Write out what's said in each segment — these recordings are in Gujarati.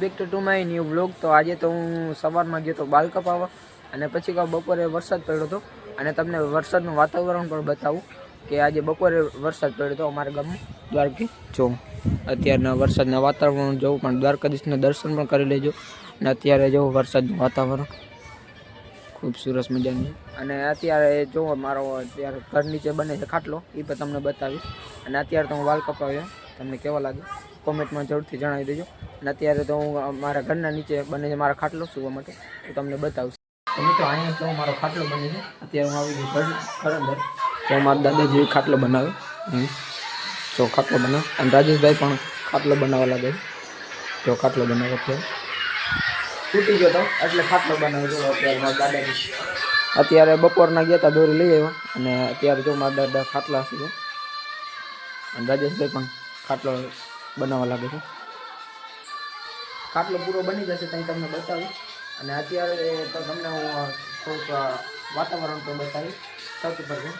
Back to my new blog. તો આજે તો હું સવારમાં ગયો તો બાલ કપાવવા અને પછી બપોરે વરસાદ પડ્યો હતો અને તમને વરસાદનું વાતાવરણ પણ બતાવું કે આજે બપોરે વરસાદ પડ્યો હતો અમારા ગામમાં દ્વારકી. જો અત્યારના વરસાદના વાતાવરણ જોવું પણ દ્વારકાધીશના દર્શન પણ કરી લેજો. અને અત્યારે જો વરસાદનું વાતાવરણ ખૂબ સરસ મજાનું. અને અત્યારે જો મારો અત્યારે ઘર નીચે બને છે ખાટલો, એ પણ તમને બતાવીશ. અને અત્યારે તો હું વાલ કપાવ્યો, તમને કેવા લાગે કોમેન્ટમાં જરૂરથી જણાવી દેજો. અને અત્યારે તો હું મારા ઘરના નીચે બને છે મારા ખાટલો સુવા માટે, તો તમને બતાવીશ. તો મિત્રો અહીંયા જો મારો ખાટલો બને છે. અત્યારે હું આવી ગયો ઘર અંદર. તો મારા દાદાજી ખાટલો બનાવે, જો ખાટલો બનાવે. અને રાજેશભાઈ પણ ખાટલો બનાવવા લાગે છે. જો ખાટલો બનાવે અત્યારે તૂટી ગયો તો એટલે ખાટલો બનાવ્યો જો અત્યારે મારા દાદાજી. અત્યારે બપોરના ગયા હતા દોરી લઈ આવ્યા અને અત્યારે જો મારા દાદા ખાટલા હશે. અને રાજેશભાઈ પણ ખાટલો બનાવવા લાગે છે. ખાટલો પૂરો બની જશે ત્યાં તમને બતાવીશ. અને અત્યારે તો તમને હું થોડુંક વાતાવરણ તો બતાવીશ છત ઉપર છે.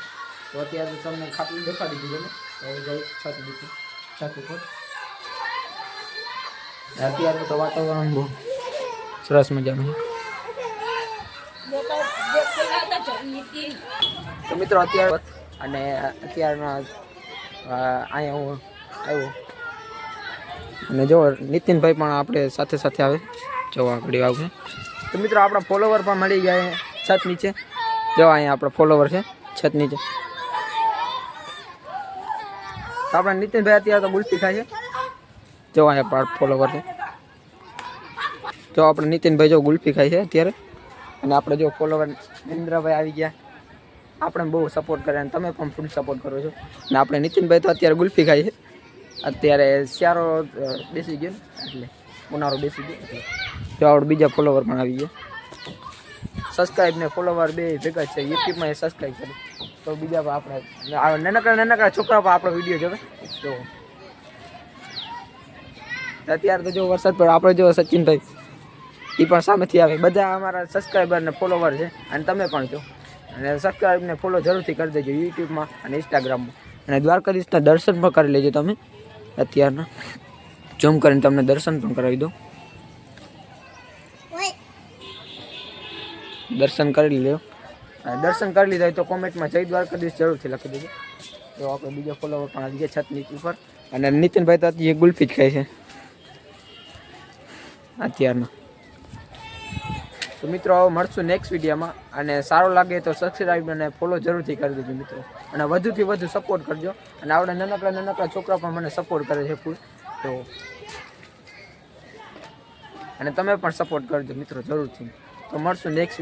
તો અત્યારે તમને ખાટલું દેખાડી દીધું ને જઈ છત દીધું છત ઉપર. અત્યારે તો વાતાવરણ બહુ સરસ મજાનું. તો મિત્રો અત્યારે અને અત્યારના અહીંયા હું આવ્યો અને જો નીતિનભાઈ પણ આપણે સાથે સાથે આવે, જો આગળ આવશે. તો મિત્રો આપણા ફોલોવર પણ મળી ગયા છત નીચે. જો અહીંયા આપણા ફોલોવર છે છત નીચે. તો આપણા નીતિનભાઈ અત્યારે તો ગુલ્ફી ખાય છે. જો અહીંયા આપણા ફોલોવર છે. જો આપણે નીતિનભાઈ જો ગુલ્ફી ખાય છે અત્યારે. અને આપણે જો ફોલોવર ઇન્દ્રભાઈ આવી ગયા, આપણે બહુ સપોર્ટ કરે અને તમે પણ ફૂલ સપોર્ટ કરો છો. અને આપણે નીતિનભાઈ તો અત્યારે ગુલ્ફી ખાય છે. અત્યારે શિયાળો બેસી ગયો એટલે ઉનાળો બેસી ગયો એટલે જો આપણે બીજા ફોલોવર પણ આવી ગયા. સબસ્ક્રાઈબ ને ફોલોવર બે ભેગા છે યુટ્યુબમાં, એ સબસ્ક્રાઈબ કરે તો બીજા આપણે નાનકડા છોકરા પર આપણો વિડીયો જોવે. જો અત્યારે તો જો વરસાદ પડે, આપણે જો સચિનભાઈ એ પણ સામેથી આવે. બધા અમારા સબસ્ક્રાઈબર ને ફોલોવર છે અને તમે પણ છો. અને સબસ્ક્રાઈબ ને ફોલો જરૂરથી કરી દેજો યુટ્યુબમાં અને ઇન્સ્ટાગ્રામમાં. અને દ્વારકાધીશના દર્શન પણ કરી લેજો તમે. અત્યારના ઝૂમ કરીને તમને દર્શન પણ કરાવી દો. દર્શન કરી લો. દર્શન કરી લીધા હોય તો કોમેન્ટમાં જય દ્વારકાધીશ જરૂરથી લખી દેજો. તો આપણે બીજા ફોલોવર પણ આવી ગયા છત નીચે ઉપર. અને નીતિનભાઈ તો અત્યારે ગુલ્ફી જ ખાય છે અત્યારના. તો મિત્રો હવે મળશું નેક્સ્ટ વિડીયોમાં. અને સારો લાગે તો સબસ્ક્રાઈબ અને ફોલો જરૂરથી કરી દેજો મિત્રો. અને વધુથી વધુ સપોર્ટ કરજો. અને આપણે નાનકડા છોકરા પણ મને સપોર્ટ કરે છે ફૂલ. તો અને તમે પણ સપોર્ટ કરજો મિત્રો જરૂરથી. તો મળશું નેક્સ્ટ